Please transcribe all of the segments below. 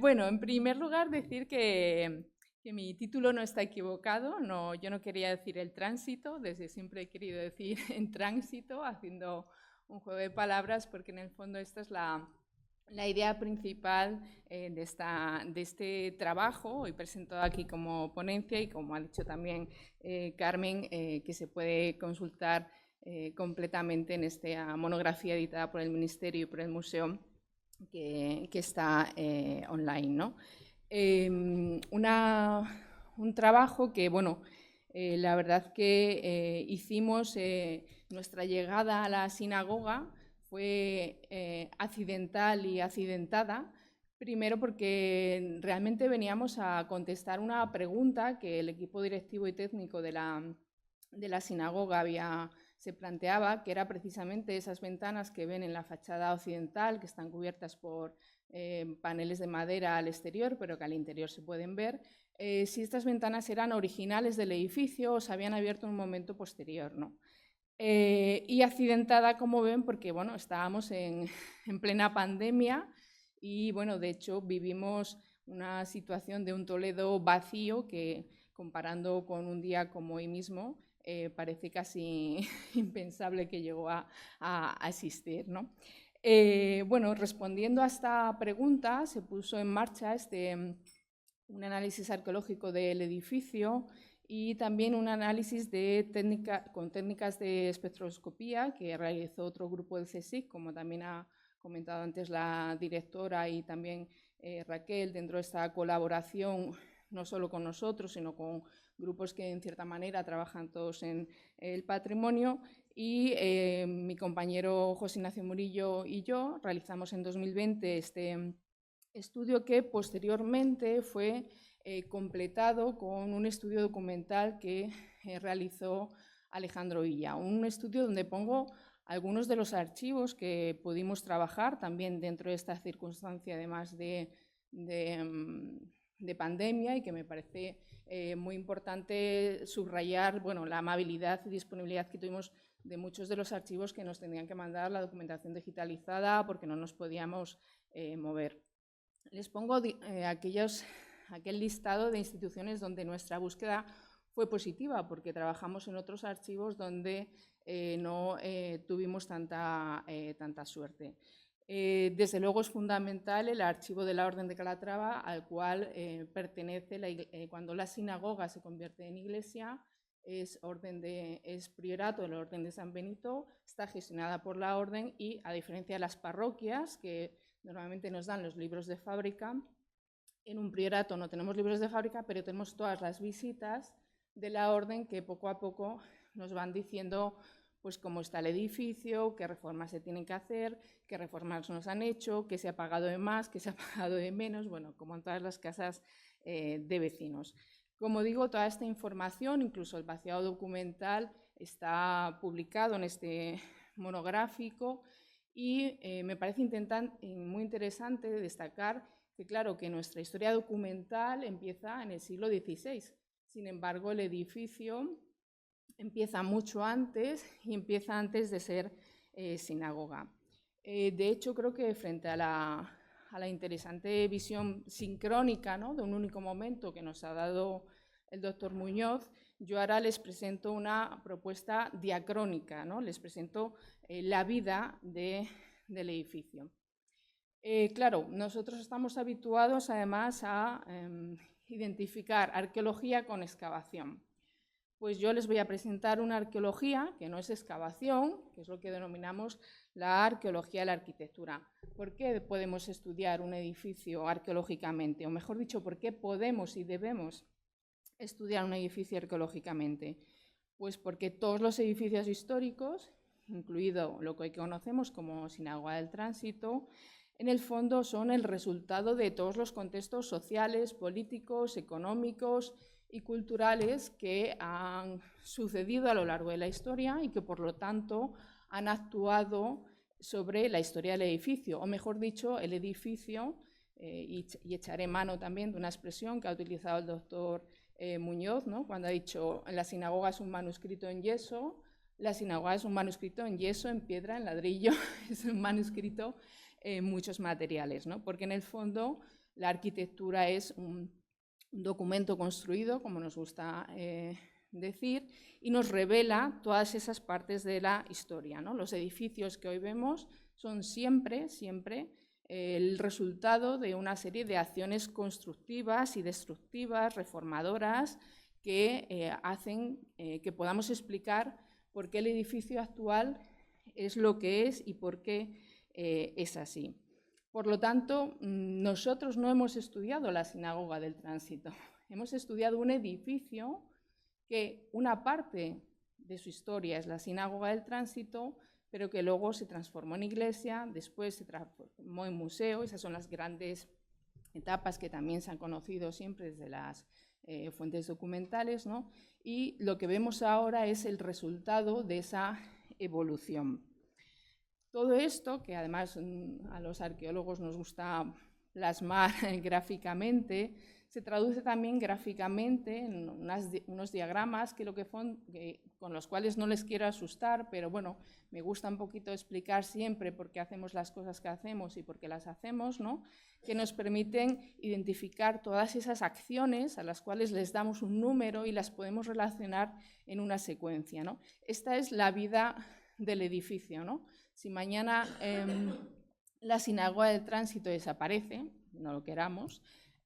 Bueno, en primer lugar decir que mi título no está equivocado. No, yo no quería decir el tránsito, desde siempre he querido decir en tránsito, haciendo un juego de palabras, porque en el fondo esta es la idea principal de este trabajo, hoy presentado aquí como ponencia y como ha dicho también Carmen, que se puede consultar completamente en esta monografía editada por el Ministerio y por el Museo que está online, ¿no? Un trabajo que, bueno, la verdad que hicimos, nuestra llegada a la sinagoga fue accidental y accidentada, primero porque realmente veníamos a contestar una pregunta que el equipo directivo y técnico de la sinagoga se planteaba, que era precisamente esas ventanas que ven en la fachada occidental, que están cubiertas por paneles de madera al exterior, pero que al interior se pueden ver, si estas ventanas eran originales del edificio o se habían abierto en un momento posterior, ¿no? Y accidentada, como ven, porque bueno, estábamos en plena pandemia y bueno, de hecho vivimos una situación de un Toledo vacío que, comparando con un día como hoy mismo, parece casi impensable que llegó a existir, ¿no? Bueno, respondiendo a esta pregunta, se puso en marcha un análisis arqueológico del edificio y también un análisis con técnicas de espectroscopía que realizó otro grupo del CSIC, como también ha comentado antes la directora y también Raquel, dentro de esta colaboración no solo con nosotros, sino con grupos que en cierta manera trabajan todos en el patrimonio. Y mi compañero José Ignacio Murillo y yo realizamos en 2020 este estudio que posteriormente fue completado con un estudio documental que realizó Alejandro Villa, un estudio donde pongo algunos de los archivos que pudimos trabajar también dentro de esta circunstancia, además de pandemia, y que me parece muy importante subrayar, bueno, la amabilidad y disponibilidad que tuvimos de muchos de los archivos que nos tenían que mandar la documentación digitalizada porque no nos podíamos mover. Les pongo aquel listado de instituciones donde nuestra búsqueda fue positiva, porque trabajamos en otros archivos donde no tuvimos tanta suerte. Desde luego es fundamental el archivo de la Orden de Calatrava, al cual pertenece cuando la sinagoga se convierte en iglesia, es priorato de la Orden de San Benito, está gestionada por la Orden y, a diferencia de las parroquias, que normalmente nos dan los libros de fábrica, en un priorato no tenemos libros de fábrica, pero tenemos todas las visitas de la Orden que poco a poco nos van diciendo pues cómo está el edificio, qué reformas se tienen que hacer, qué reformas nos han hecho, qué se ha pagado de más, qué se ha pagado de menos, bueno, como en todas las casas de vecinos. Como digo, toda esta información, incluso el vaciado documental, está publicado en este monográfico y me parece muy interesante destacar que, claro, que nuestra historia documental empieza en el siglo XVI. Sin embargo, el edificio empieza mucho antes y empieza antes de ser sinagoga. De hecho, creo que frente a la interesante visión sincrónica, ¿no?, de un único momento que nos ha dado el doctor Muñoz, yo ahora les presento una propuesta diacrónica, ¿no? Les presento la vida del edificio. Claro, nosotros estamos habituados además a identificar arqueología con excavación. Pues yo les voy a presentar una arqueología que no es excavación, que es lo que denominamos la arqueología de la arquitectura. ¿Por qué podemos estudiar un edificio arqueológicamente? O mejor dicho, ¿por qué podemos y debemos estudiar un edificio arqueológicamente? Pues porque todos los edificios históricos, incluido lo que hoy conocemos como sinagoga del tránsito, en el fondo son el resultado de todos los contextos sociales, políticos, económicos y culturales que han sucedido a lo largo de la historia y que, por lo tanto, han actuado sobre la historia del edificio, o mejor dicho, el edificio, y echaré mano también de una expresión que ha utilizado el doctor Muñoz, ¿no?, cuando ha dicho la sinagoga es un manuscrito en yeso. La sinagoga es un manuscrito en yeso, en piedra, en ladrillo, es un manuscrito en muchos materiales, ¿no?, porque en el fondo La arquitectura es un documento construido, como nos gusta decir, y nos revela todas esas partes de la historia, ¿no? Los edificios que hoy vemos son siempre el resultado de una serie de acciones constructivas y destructivas, reformadoras, que hacen que podamos explicar por qué el edificio actual es lo que es y por qué es así. Por lo tanto, nosotros no hemos estudiado la sinagoga del tránsito, hemos estudiado un edificio que una parte de su historia es la sinagoga del tránsito, pero que luego se transformó en iglesia, después se transformó en museo. Esas son las grandes etapas que también se han conocido siempre desde las fuentes documentales, ¿no? Y lo que vemos ahora es el resultado de esa evolución. Todo esto, que además a los arqueólogos nos gusta plasmar gráficamente, se traduce también gráficamente en unos diagramas con los cuales no les quiero asustar, pero bueno, me gusta un poquito explicar siempre por qué hacemos las cosas que hacemos y por qué las hacemos, ¿no? Que nos permiten identificar todas esas acciones a las cuales les damos un número y las podemos relacionar en una secuencia, ¿no? Esta es la vida del edificio, ¿no? Si mañana la sinagoga del tránsito desaparece, no lo queramos,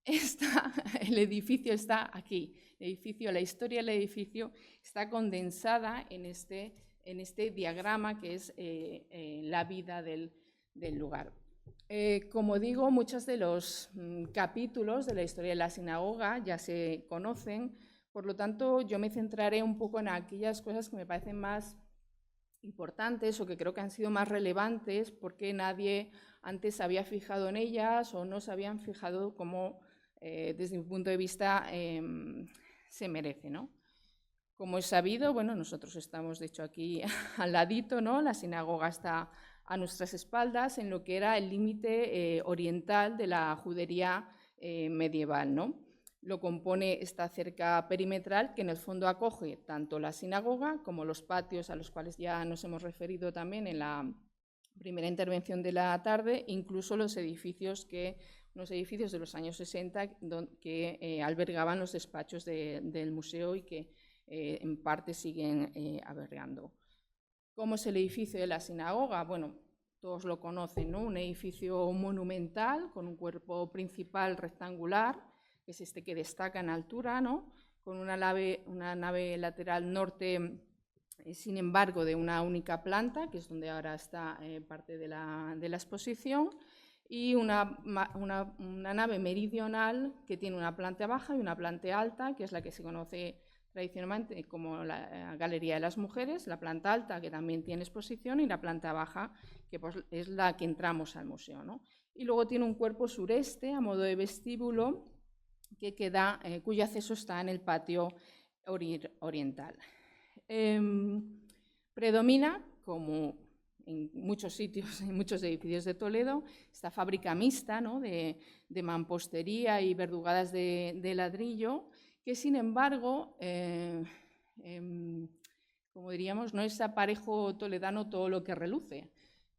el edificio está aquí. La historia del edificio está condensada en este diagrama que es la vida del lugar. Como digo, muchos de los capítulos de la historia de la sinagoga ya se conocen, por lo tanto yo me centraré un poco en aquellas cosas que me parecen más importantes o que creo que han sido más relevantes porque nadie antes se había fijado en ellas o no se habían fijado como, desde mi punto de vista, se merece, ¿no? Como es sabido, bueno, nosotros estamos de hecho aquí al ladito, ¿no? La sinagoga está a nuestras espaldas en lo que era el límite oriental de la judería medieval, ¿no? Lo compone esta cerca perimetral que en el fondo acoge tanto la sinagoga como los patios a los cuales ya nos hemos referido también en la primera intervención de la tarde, incluso los edificios unos edificios de los años 60 que albergaban los despachos del museo y que en parte siguen albergando. ¿Cómo es el edificio de la sinagoga? Bueno, todos lo conocen, ¿no? Un edificio monumental con un cuerpo principal rectangular, que es este que destaca en altura, ¿no? Con una nave lateral norte, sin embargo, de una única planta, que es donde ahora está parte de la exposición, y una nave meridional que tiene una planta baja y una planta alta, que es la que se conoce tradicionalmente como la Galería de las Mujeres, la planta alta, que también tiene exposición, y la planta baja, que pues, es la que entramos al museo, ¿no? Y luego tiene un cuerpo sureste, a modo de vestíbulo, cuyo acceso está en el patio oriental. Predomina, como en muchos sitios, en muchos edificios de Toledo, esta fábrica mixta, ¿no? de mampostería y verdugadas de ladrillo, que sin embargo, como diríamos, no es aparejo toledano todo lo que reluce.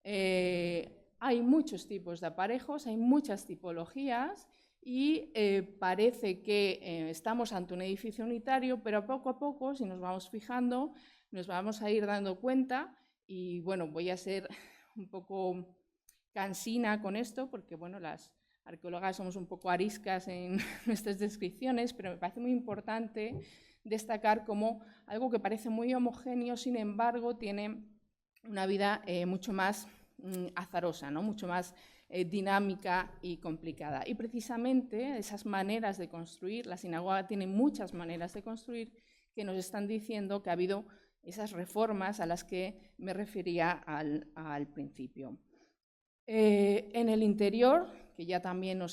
Hay muchos tipos de aparejos, hay muchas tipologías y parece que estamos ante un edificio unitario, pero poco a poco, si nos vamos fijando, nos vamos a ir dando cuenta y bueno, voy a ser un poco cansina con esto porque bueno, las arqueólogas somos un poco ariscas en nuestras descripciones, pero me parece muy importante destacar como algo que parece muy homogéneo, sin embargo, tiene una vida mucho más azarosa, ¿no? Mucho más dinámica y complicada. Y precisamente esas maneras de construir, la sinagoga tiene muchas maneras de construir que nos están diciendo que ha habido esas reformas a las que me refería al principio. En el interior, que ya también lo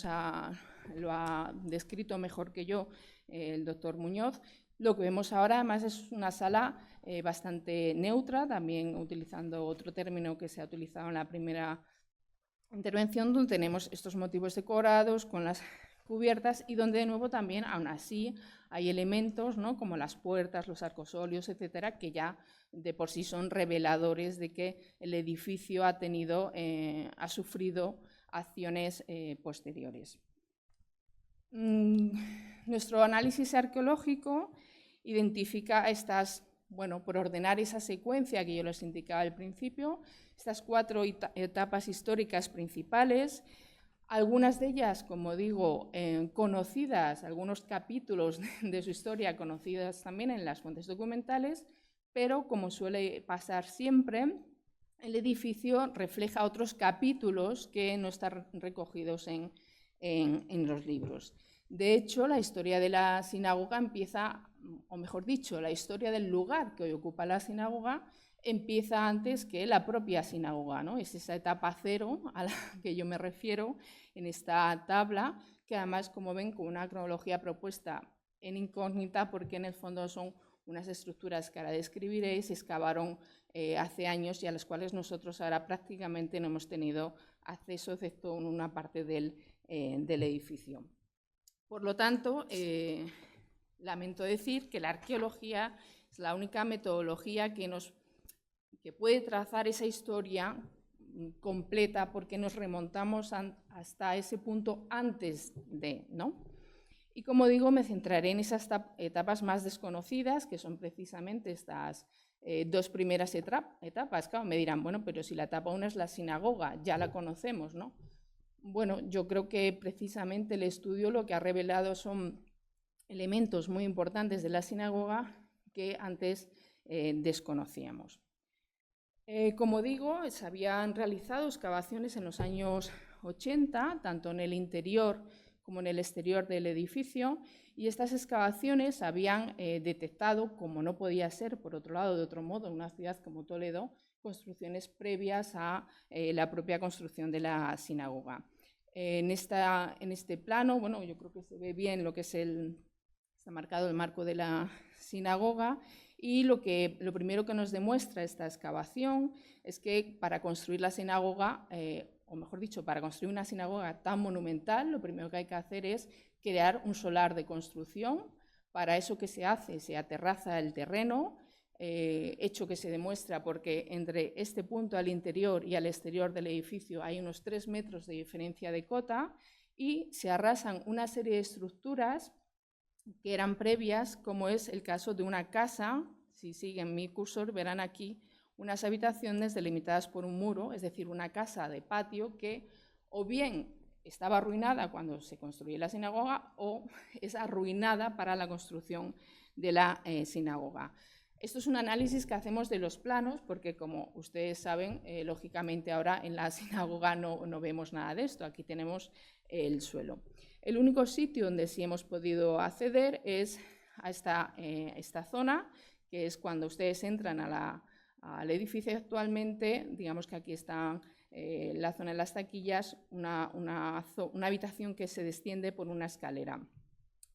ha descrito mejor que yo el doctor Muñoz, lo que vemos ahora además es una sala bastante neutra, también utilizando otro término que se ha utilizado en la primera intervención, donde tenemos estos motivos decorados con las cubiertas y donde de nuevo también, aún así, hay elementos, ¿no? Como las puertas, los arcosolios, etcétera, que ya de por sí son reveladores de que el edificio ha sufrido acciones posteriores. Nuestro análisis arqueológico identifica estas, bueno, por ordenar esa secuencia que yo les indicaba al principio, estas 4 etapas históricas principales, algunas de ellas, como digo, conocidas, algunos capítulos de su historia conocidas también en las fuentes documentales, pero como suele pasar siempre, el edificio refleja otros capítulos que no están recogidos en los libros. De hecho, la historia de la sinagoga empieza, o mejor dicho, la historia del lugar que hoy ocupa la sinagoga empieza antes que la propia sinagoga, ¿no? Es esa etapa cero a la que yo me refiero en esta tabla, que además, como ven, con una cronología propuesta en incógnita, porque en el fondo son unas estructuras que ahora describiréis, se excavaron hace años y a las cuales nosotros ahora prácticamente no hemos tenido acceso, excepto en una parte del edificio. Por lo tanto, lamento decir que la arqueología es la única metodología que puede trazar esa historia completa, porque nos remontamos hasta ese punto antes de, ¿no? Y como digo, me centraré en esas etapas más desconocidas, que son precisamente estas 2 primeras etapas. Claro, me dirán, bueno, pero si la etapa 1 es la sinagoga, ya la conocemos, ¿no? Bueno, yo creo que precisamente el estudio lo que ha revelado son elementos muy importantes de la sinagoga que antes desconocíamos. Como digo, se habían realizado excavaciones en los años 80, tanto en el interior como en el exterior del edificio, y estas excavaciones habían detectado, como no podía ser, por otro lado, de otro modo, en una ciudad como Toledo, construcciones previas a la propia construcción de la sinagoga. En este plano, bueno, yo creo que se ve bien lo que es está marcado el marco de la sinagoga, y lo primero que nos demuestra esta excavación es que para construir la sinagoga, o mejor dicho, para construir una sinagoga tan monumental, lo primero que hay que hacer es crear un solar de construcción. Para eso, ¿qué se hace? Se aterraza el terreno, hecho que se demuestra porque entre este punto al interior y al exterior del edificio hay unos 3 metros de diferencia de cota, y se arrasan una serie de estructuras que eran previas, como es el caso de una casa. Si siguen mi cursor, verán aquí unas habitaciones delimitadas por un muro, es decir, una casa de patio que o bien estaba arruinada cuando se construyó la sinagoga o es arruinada para la construcción de la sinagoga. Esto es un análisis que hacemos de los planos, porque como ustedes saben, lógicamente ahora en la sinagoga no vemos nada de esto, aquí tenemos el suelo. El único sitio donde sí hemos podido acceder es a esta zona, que es cuando ustedes entran al edificio actualmente. Digamos que aquí está la zona de las taquillas, una habitación que se desciende por una escalera.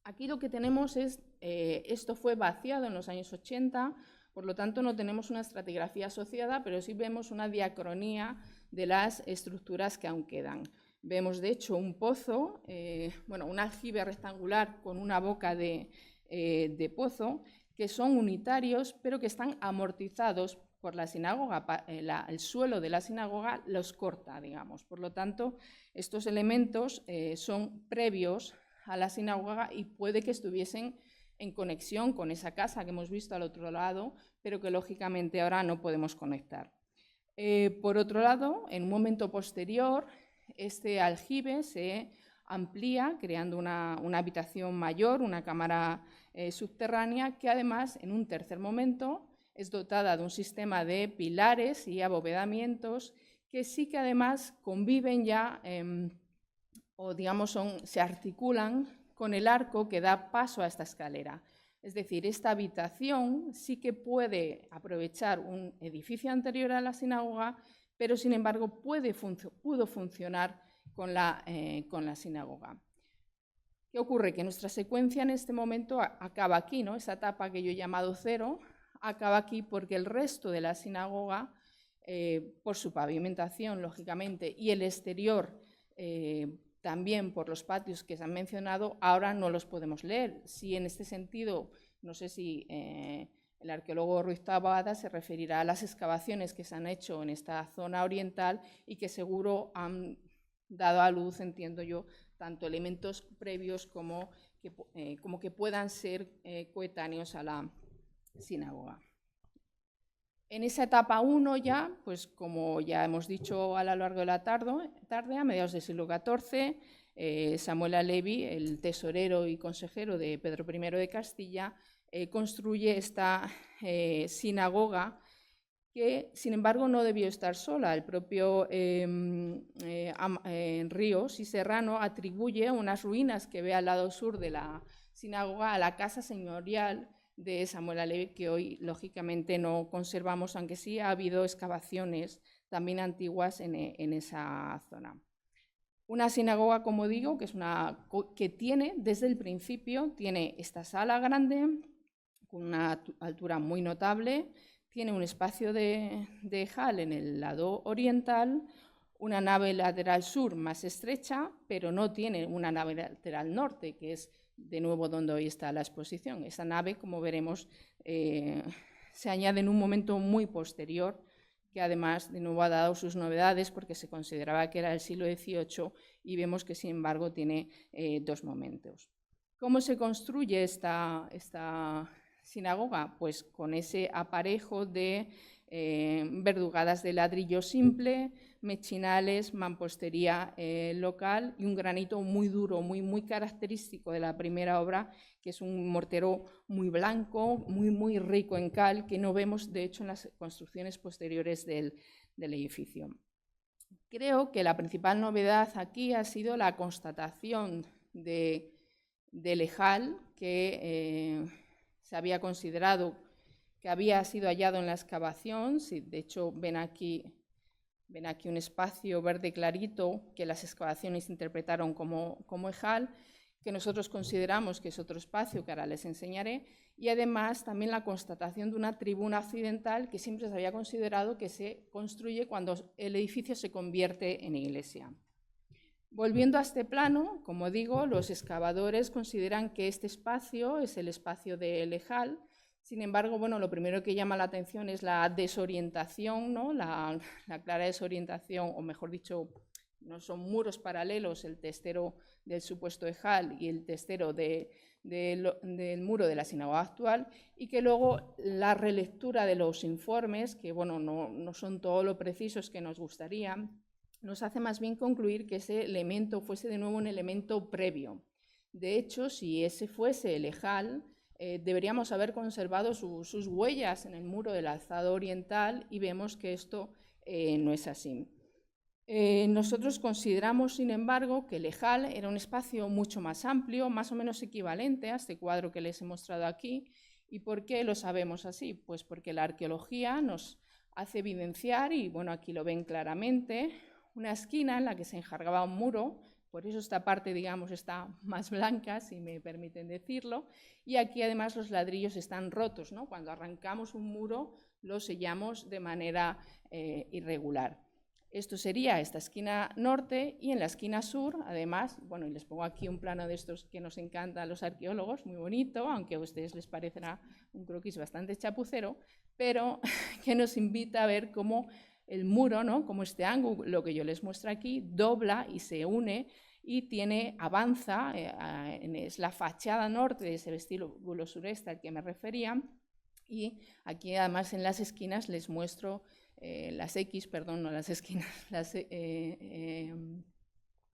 Aquí lo que tenemos es, esto fue vaciado en los años 80, por lo tanto no tenemos una estratigrafía asociada, pero sí vemos una diacronía de las estructuras que aún quedan. Vemos, de hecho, un pozo, un aljibe rectangular con una boca de pozo, que son unitarios, pero que están amortizados por la sinagoga. El suelo de la sinagoga los corta, digamos. Por lo tanto, estos elementos son previos a la sinagoga y puede que estuviesen en conexión con esa casa que hemos visto al otro lado, pero que lógicamente ahora no podemos conectar. Por otro lado, en un momento posterior, este aljibe se amplía creando una habitación mayor, una cámara subterránea, que además en un tercer momento es dotada de un sistema de pilares y abovedamientos que sí que además conviven ya o digamos se articulan con el arco que da paso a esta escalera. Es decir, esta habitación sí que puede aprovechar un edificio anterior a la sinagoga, pero sin embargo pudo funcionar con la sinagoga. ¿Qué ocurre? Que nuestra secuencia en este momento acaba aquí, ¿no? Esa etapa que yo he llamado cero acaba aquí porque el resto de la sinagoga, por su pavimentación, lógicamente, y el exterior, también por los patios que se han mencionado, ahora no los podemos leer. Sí, en este sentido, no sé si el arqueólogo Ruiz Taboada se referirá a las excavaciones que se han hecho en esta zona oriental y que seguro han dado a luz, entiendo yo, tanto elementos previos como que puedan ser coetáneos a la sinagoga. En esa etapa 1 ya, pues como ya hemos dicho a lo largo de la tarde, a mediados del siglo XIV, Samuel Alevi, el tesorero y consejero de Pedro I de Castilla, construye esta sinagoga que, sin embargo, no debió estar sola. El propio Ríos y Serrano atribuye unas ruinas que ve al lado sur de la sinagoga a la casa señorial de Samuel Alevi, que hoy, lógicamente, no conservamos, aunque sí ha habido excavaciones también antiguas en esa zona. Una sinagoga, como digo, que tiene, desde el principio, tiene esta sala grande, con una altura muy notable, tiene un espacio de hall en el lado oriental, una nave lateral sur más estrecha, pero no tiene una nave lateral norte, que es de nuevo donde hoy está la exposición. Esa nave, como veremos, se añade en un momento muy posterior, que además de nuevo ha dado sus novedades porque se consideraba que era el siglo XVIII y vemos que, sin embargo, tiene dos momentos. ¿Cómo se construye esta sinagoga? Pues con ese aparejo de verdugadas de ladrillo simple, mechinales, mampostería local y un granito muy duro, muy característico de la primera obra, que es un mortero muy blanco, muy rico en cal, que no vemos, de hecho, en las construcciones posteriores del edificio. Creo que la principal novedad aquí ha sido la constatación del ejal que se había considerado que había sido hallado en la excavación. Sí, de hecho, ven aquí un espacio verde clarito que las excavaciones interpretaron como ejal, que nosotros consideramos que es otro espacio que ahora les enseñaré, y además también la constatación de una tribuna occidental que siempre se había considerado que se construye cuando el edificio se convierte en iglesia. Volviendo a este plano, como digo, los excavadores consideran que este espacio es el espacio del ejal. Sin embargo, bueno, lo primero que llama la atención es la desorientación, ¿no? La clara desorientación, o mejor dicho, no son muros paralelos el testero del supuesto ejal y el testero del muro de la sinagoga actual, y que luego la relectura de los informes, que bueno, no son todo lo precisos que nos gustaría, nos hace más bien concluir que ese elemento fuese de nuevo un elemento previo. De hecho, si ese fuese el ejal, deberíamos haber conservado sus huellas en el muro del alzado oriental, y vemos que esto no es así. Nosotros consideramos, sin embargo, que el ejal era un espacio mucho más amplio, más o menos equivalente a este cuadro que les he mostrado aquí. ¿Y por qué lo sabemos así? Pues porque la arqueología nos hace evidenciar, y bueno, aquí lo ven claramente, una esquina en la que se enjargaba un muro. Por eso esta parte, digamos, está más blanca, si me permiten decirlo, y aquí además los ladrillos están rotos, ¿no? Cuando arrancamos un muro lo sellamos de manera irregular. Esto sería esta esquina norte, y en la esquina sur, además, bueno, y les pongo aquí un plano de estos que nos encanta a los arqueólogos, muy bonito, aunque a ustedes les parecerá un croquis bastante chapucero, pero que nos invita a ver cómo el muro, ¿no? Como este ángulo que yo les muestro aquí, dobla y se une y avanza, es la fachada norte de ese vestíbulo sureste al que me refería, y aquí además en las esquinas les muestro las X, perdón, no las esquinas,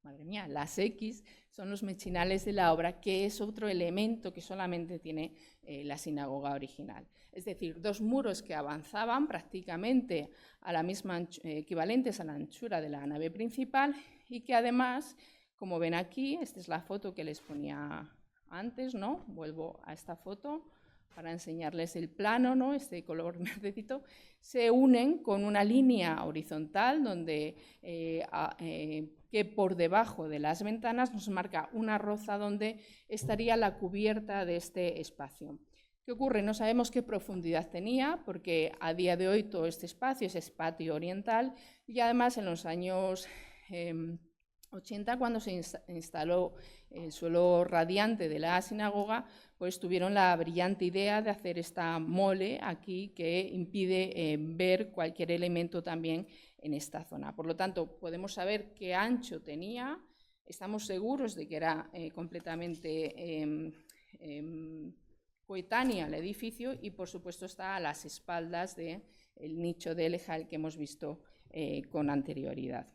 madre mía, las X son los mechinales de la obra, que es otro elemento que solamente tiene la sinagoga original. Es decir, dos muros que avanzaban prácticamente a la misma equivalentes a la anchura de la nave principal, y que además, como ven aquí, esta es la foto que les ponía antes, ¿no? Vuelvo a esta foto para enseñarles el plano, ¿no? Este color verdecito, se unen con una línea horizontal donde que por debajo de las ventanas nos marca una roza donde estaría la cubierta de este espacio. ¿Qué ocurre? No sabemos qué profundidad tenía, porque a día de hoy todo este espacio es patio oriental, y además en los años 80, cuando se instaló el suelo radiante de la sinagoga, pues tuvieron la brillante idea de hacer esta mole aquí que impide ver cualquier elemento también en esta zona. Por lo tanto, podemos saber qué ancho tenía, estamos seguros de que era completamente coetánea al edificio y, por supuesto, está a las espaldas del nicho de Elejal que hemos visto con anterioridad.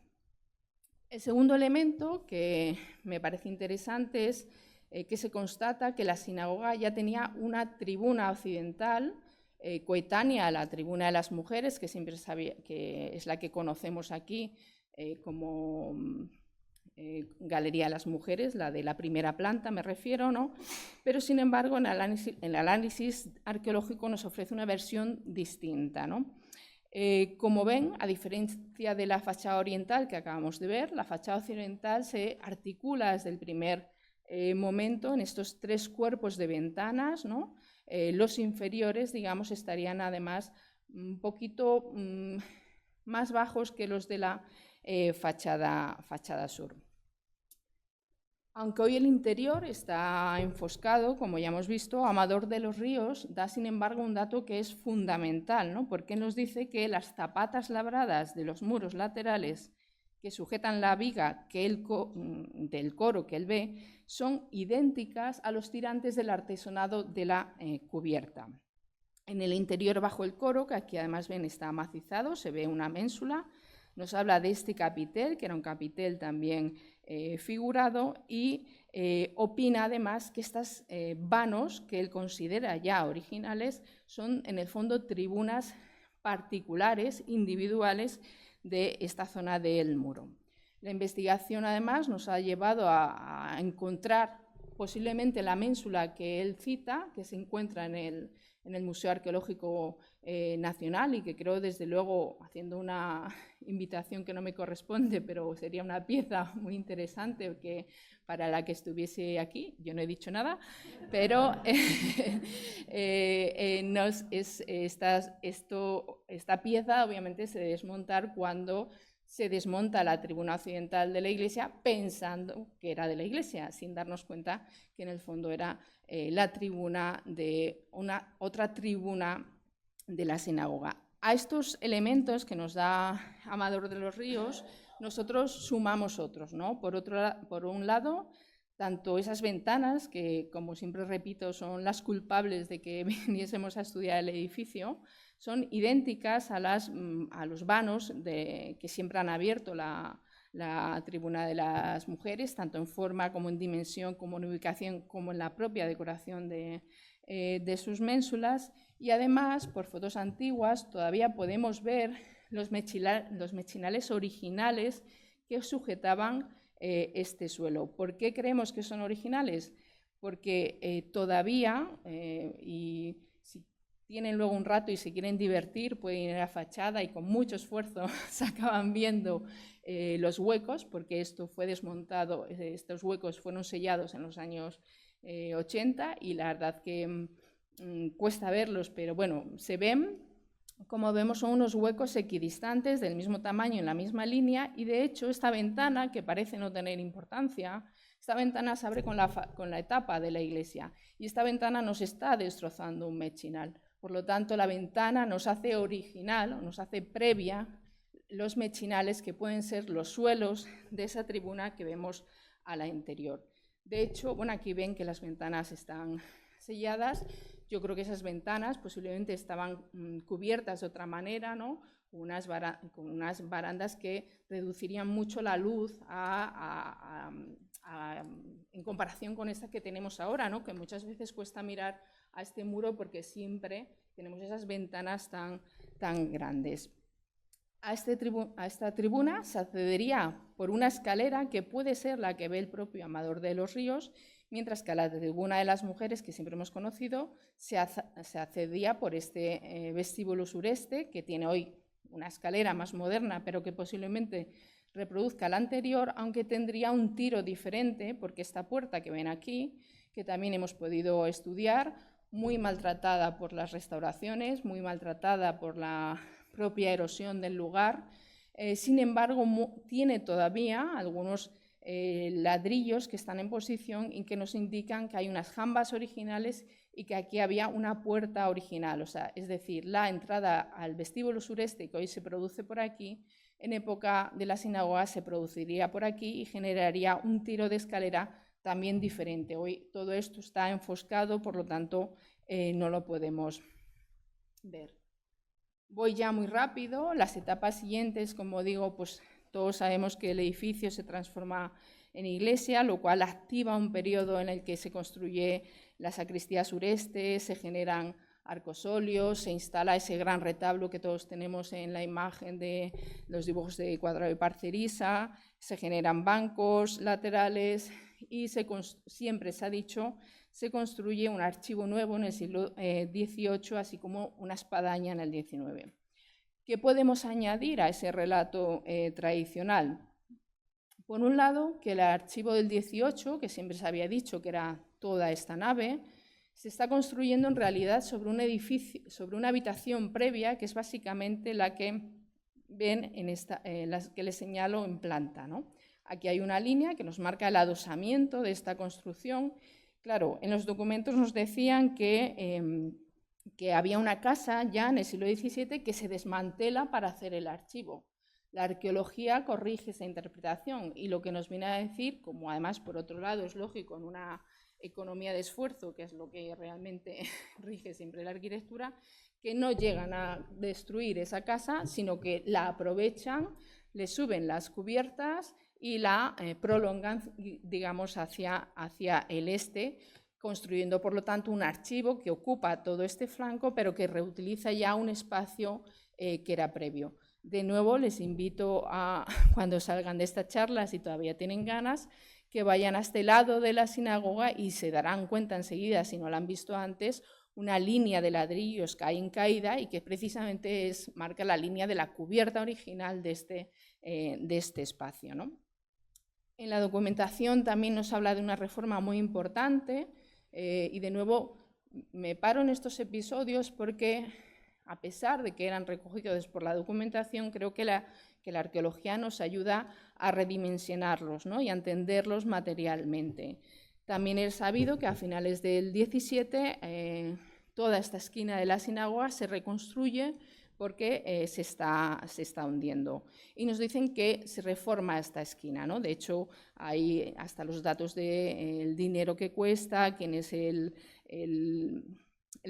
El segundo elemento que me parece interesante es que se constata que la sinagoga ya tenía una tribuna occidental coetánea a la tribuna de las mujeres, que siempre que es la que conocemos aquí como Galería de las Mujeres, la de la primera planta me refiero, ¿no? Pero sin embargo en el análisis arqueológico nos ofrece una versión distinta, ¿no? Como ven, a diferencia de la fachada oriental que acabamos de ver, la fachada occidental se articula desde el primer momento en estos tres cuerpos de ventanas, ¿no? Los inferiores, digamos, estarían además un poquito más bajos que los de la fachada sur. Aunque hoy el interior está enfoscado, como ya hemos visto, Amador de los Ríos da, sin embargo, un dato que es fundamental, ¿no? Porque nos dice que las zapatas labradas de los muros laterales que sujetan la viga del coro que él ve son idénticas a los tirantes del artesonado de la cubierta. En el interior, bajo el coro, que aquí además ven está amacizado, se ve una ménsula. Nos habla de este capitel, que era un capitel también figurado, y opina además que estos vanos, que él considera ya originales, son en el fondo tribunas particulares, individuales, de esta zona del muro. La investigación además nos ha llevado a encontrar posiblemente la ménsula que él cita, que se encuentra en el Museo Arqueológico Nacional y que creo, desde luego, haciendo una invitación que no me corresponde, pero sería una pieza muy interesante para la que estuviese aquí. Yo no he dicho nada, pero esta pieza obviamente se debe desmontar cuando se desmonta la tribuna occidental de la iglesia pensando que era de la iglesia, sin darnos cuenta que en el fondo era la tribuna de otra tribuna de la sinagoga. A estos elementos que nos da Amador de los Ríos, nosotros sumamos otros, ¿no? Por un lado, tanto esas ventanas, que como siempre repito, son las culpables de que viniésemos a estudiar el edificio, son idénticas a los vanos que siempre han abierto la tribuna de las mujeres, tanto en forma como en dimensión, como en ubicación, como en la propia decoración de sus ménsulas. Y además, por fotos antiguas, todavía podemos ver los mechinales originales que sujetaban este suelo. ¿Por qué creemos que son originales? Porque todavía, y si tienen luego un rato y se quieren divertir, pueden ir a la fachada y con mucho esfuerzo se acaban viendo los huecos, porque esto fue desmontado, estos huecos fueron sellados en los años 80 y la verdad que cuesta verlos, pero bueno, se ven. Como vemos, son unos huecos equidistantes del mismo tamaño en la misma línea y, de hecho, esta ventana, que parece no tener importancia, esta ventana se abre con la etapa de la iglesia y esta ventana nos está destrozando un mechinal. Por lo tanto, la ventana nos hace original, nos hace previa los mechinales que pueden ser los suelos de esa tribuna que vemos a la interior. De hecho, bueno, aquí ven que las ventanas están selladas. Yo creo que esas ventanas posiblemente estaban cubiertas de otra manera, ¿no? Con unas barandas que reducirían mucho la luz en comparación con esta que tenemos ahora, ¿no? Que muchas veces cuesta mirar a este muro porque siempre tenemos esas ventanas tan grandes. A esta tribuna se accedería por una escalera que puede ser la que ve el propio Amador de los Ríos, mientras que a la tribuna de las mujeres, que siempre hemos conocido, se accedía por este vestíbulo sureste, que tiene hoy una escalera más moderna, pero que posiblemente reproduzca la anterior, aunque tendría un tiro diferente, porque esta puerta que ven aquí, que también hemos podido estudiar, muy maltratada por las restauraciones, muy maltratada por la propia erosión del lugar, sin embargo, tiene todavía algunos ladrillos que están en posición y que nos indican que hay unas jambas originales y que aquí había una puerta original, o sea, es decir, la entrada al vestíbulo sureste que hoy se produce por aquí en época de la sinagoga se produciría por aquí y generaría un tiro de escalera también diferente. Hoy todo esto está enfoscado, por lo tanto no lo podemos ver. Voy ya muy rápido. Las etapas siguientes, como digo, pues todos sabemos que el edificio se transforma en iglesia, lo cual activa un periodo en el que se construye la sacristía sureste, se generan arcosolios, se instala ese gran retablo que todos tenemos en la imagen de los dibujos de Cuadrado y Parcerisa, se generan bancos laterales y siempre se ha dicho, se construye un archivo nuevo en el siglo XVIII, así como una espadaña en el XIX. ¿Qué podemos añadir a ese relato tradicional? Por un lado, que el archivo del XVIII, que siempre se había dicho que era toda esta nave, se está construyendo en realidad sobre un edificio, sobre una habitación previa, que es básicamente la que ven en la que les señalo en planta, ¿no? Aquí hay una línea que nos marca el adosamiento de esta construcción. Claro, en los documentos nos decían que había una casa ya en el siglo XVII que se desmantela para hacer el archivo. La arqueología corrige esa interpretación y lo que nos viene a decir, como además por otro lado es lógico en una economía de esfuerzo, que es lo que realmente rige siempre la arquitectura, que no llegan a destruir esa casa, sino que la aprovechan, le suben las cubiertas y la prolongan, digamos, hacia el este, construyendo, por lo tanto, un archivo que ocupa todo este flanco, pero que reutiliza ya un espacio que era previo. De nuevo, les invito a, cuando salgan de esta charla, si todavía tienen ganas, que vayan a este lado de la sinagoga y se darán cuenta enseguida, si no la han visto antes, una línea de ladrillos que hay en caída y que precisamente marca la línea de la cubierta original de este espacio, ¿no? En la documentación también nos habla de una reforma muy importante y de nuevo me paro en estos episodios porque a pesar de que eran recogidos por la documentación, creo que la arqueología nos ayuda a redimensionarlos, ¿no? Y a entenderlos materialmente. También es sabido que a finales del XVII toda esta esquina de la sinagoga se reconstruye porque se está hundiendo. Y nos dicen que se reforma esta esquina, ¿no? De hecho, hay hasta los datos del dinero que cuesta, quién es el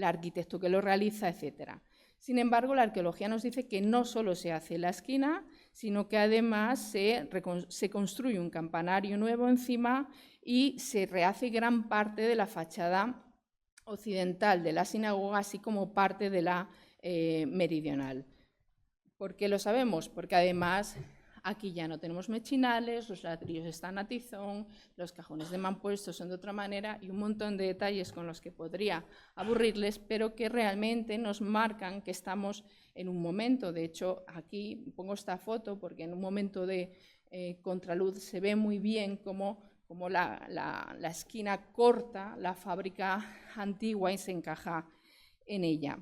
arquitecto que lo realiza, etcétera. Sin embargo, la arqueología nos dice que no solo se hace la esquina, sino que además se construye un campanario nuevo encima y se rehace gran parte de la fachada occidental de la sinagoga, así como parte de la meridional. ¿Por qué lo sabemos? Porque además aquí ya no tenemos mechinales, los ladrillos están a tizón, los cajones de mampuesto son de otra manera y un montón de detalles con los que podría aburrirles, pero que realmente nos marcan que estamos en un momento. De hecho, aquí pongo esta foto porque en un momento de contraluz se ve muy bien cómo la esquina corta la fábrica antigua y se encaja en ella.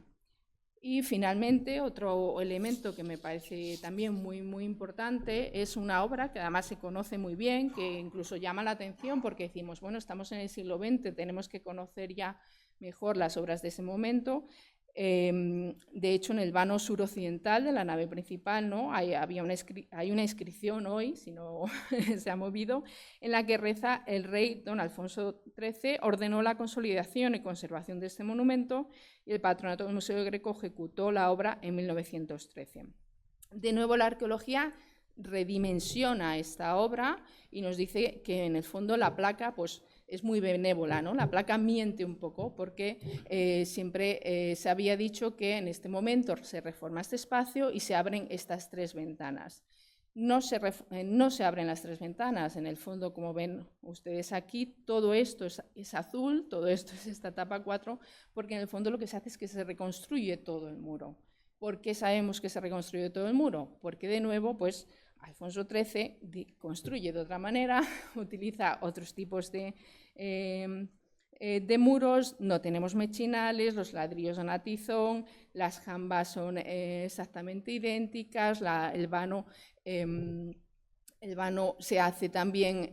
Y finalmente, otro elemento que me parece también muy, muy importante es una obra que además se conoce muy bien, que incluso llama la atención porque decimos, bueno, estamos en el siglo XX, tenemos que conocer ya mejor las obras de ese momento. De hecho, en el vano suroccidental de la nave principal, ¿no? hay una inscripción hoy, si no se ha movido, en la que reza: el rey don Alfonso XIII ordenó la consolidación y conservación de este monumento y el patronato del Museo del Greco ejecutó la obra en 1913. De nuevo, la arqueología redimensiona esta obra y nos dice que en el fondo la placa pues, es muy benévola, ¿no? La placa miente un poco porque siempre se había dicho que en este momento se reforma este espacio y se abren estas tres ventanas. No se abren las tres ventanas, en el fondo, como ven ustedes aquí, todo esto es azul, todo esto es esta tapa 4, porque en el fondo lo que se hace es que se reconstruye todo el muro. ¿Por qué sabemos que se reconstruye todo el muro? Porque de nuevo, pues Alfonso XIII construye de otra manera, utiliza otros tipos de muros, no tenemos mechinales, los ladrillos son a tizón, las jambas son exactamente idénticas, el vano El vano se hace también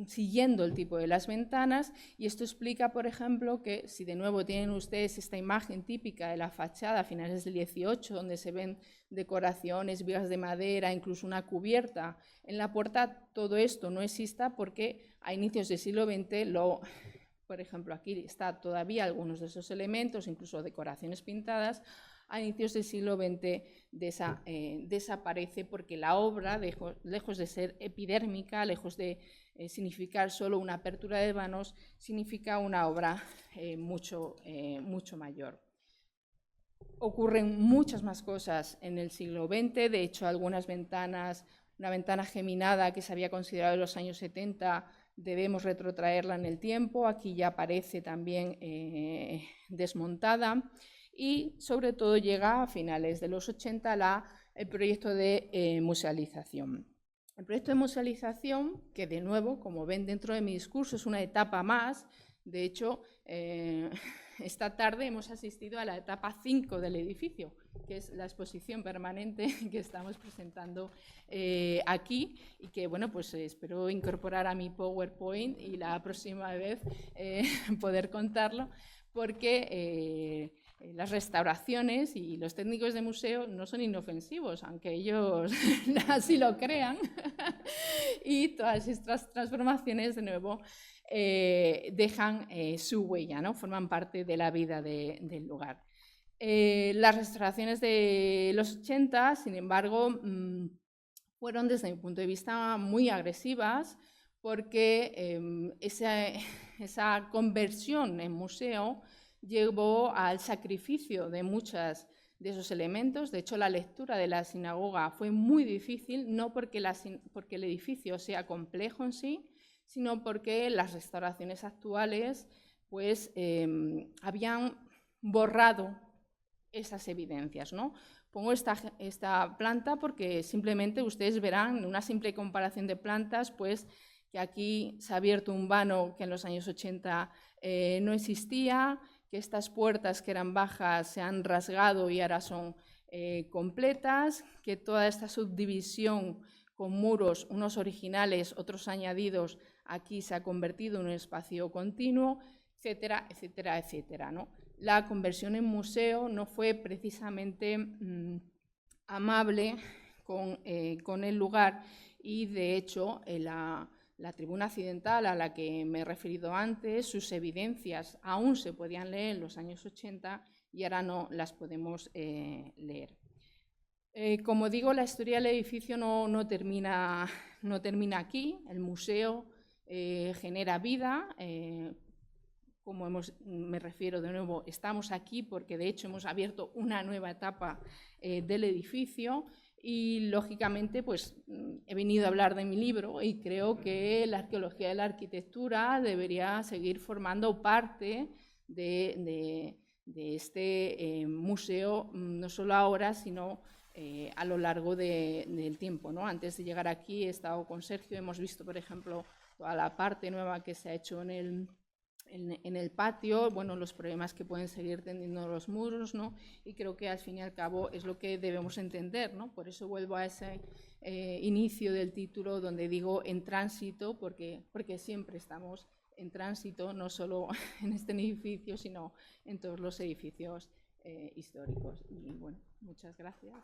siguiendo el tipo de las ventanas, y esto explica, por ejemplo, que si de nuevo tienen ustedes esta imagen típica de la fachada a finales del 18, donde se ven decoraciones, vigas de madera, incluso una cubierta en la puerta, todo esto no exista porque a inicios del siglo XX, por ejemplo, aquí está todavía algunos de esos elementos, incluso decoraciones pintadas. A inicios del siglo XX desaparece porque la obra, lejos de ser epidérmica, lejos de significar solo una apertura de vanos, significa una obra mucho mayor. Ocurren muchas más cosas en el siglo XX, de hecho algunas ventanas, una ventana geminada que se había considerado en los años 70, debemos retrotraerla en el tiempo, aquí ya aparece también desmontada. Y sobre todo llega a finales de los 80 el proyecto de musealización. El proyecto de musealización, que de nuevo, como ven dentro de mi discurso, es una etapa más. De hecho, esta tarde hemos asistido a la etapa 5 del edificio, que es la exposición permanente que estamos presentando aquí y que, bueno, pues espero incorporar a mi PowerPoint y la próxima vez poder contarlo, porque las restauraciones y los técnicos de museo no son inofensivos, aunque ellos así lo crean, y todas estas transformaciones, de nuevo, dejan su huella, ¿no? Forman parte de la vida del lugar. Las restauraciones de los 80, sin embargo, fueron desde mi punto de vista muy agresivas, porque esa conversión en museo llevó al sacrificio de muchos de esos elementos. De hecho, la lectura de la sinagoga fue muy difícil, no porque el edificio sea complejo en sí, sino porque las restauraciones actuales pues, habían borrado esas evidencias, ¿no? Pongo esta planta porque simplemente ustedes verán en una simple comparación de plantas, pues, que aquí se ha abierto un vano que en los años 80 no existía, que estas puertas que eran bajas se han rasgado y ahora son completas, que toda esta subdivisión con muros, unos originales, otros añadidos, aquí se ha convertido en un espacio continuo, etcétera, etcétera, etcétera, ¿no? La conversión en museo no fue precisamente amable con el lugar y, de hecho, la tribuna accidental a la que me he referido antes, sus evidencias aún se podían leer en los años 80 y ahora no las podemos leer. Como digo, la historia del edificio no termina aquí. El museo genera vida. Como me refiero de nuevo, estamos aquí porque de hecho hemos abierto una nueva etapa del edificio. Y, lógicamente, pues, he venido a hablar de mi libro y creo que la arqueología de la arquitectura debería seguir formando parte de este museo, no solo ahora, sino a lo largo del tiempo, ¿no? Antes de llegar aquí he estado con Sergio, hemos visto, por ejemplo, toda la parte nueva que se ha hecho en el patio, bueno, los problemas que pueden seguir teniendo los muros, ¿no? Y creo que al fin y al cabo es lo que debemos entender, ¿no? Por eso vuelvo a ese inicio del título donde digo en tránsito, porque siempre estamos en tránsito, no solo en este edificio, sino en todos los edificios históricos. Y bueno, muchas gracias.